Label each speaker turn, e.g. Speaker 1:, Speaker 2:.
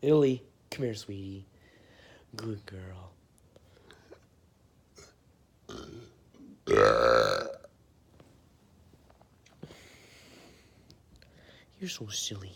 Speaker 1: Lily, come here, sweetie. Good girl. You're so silly.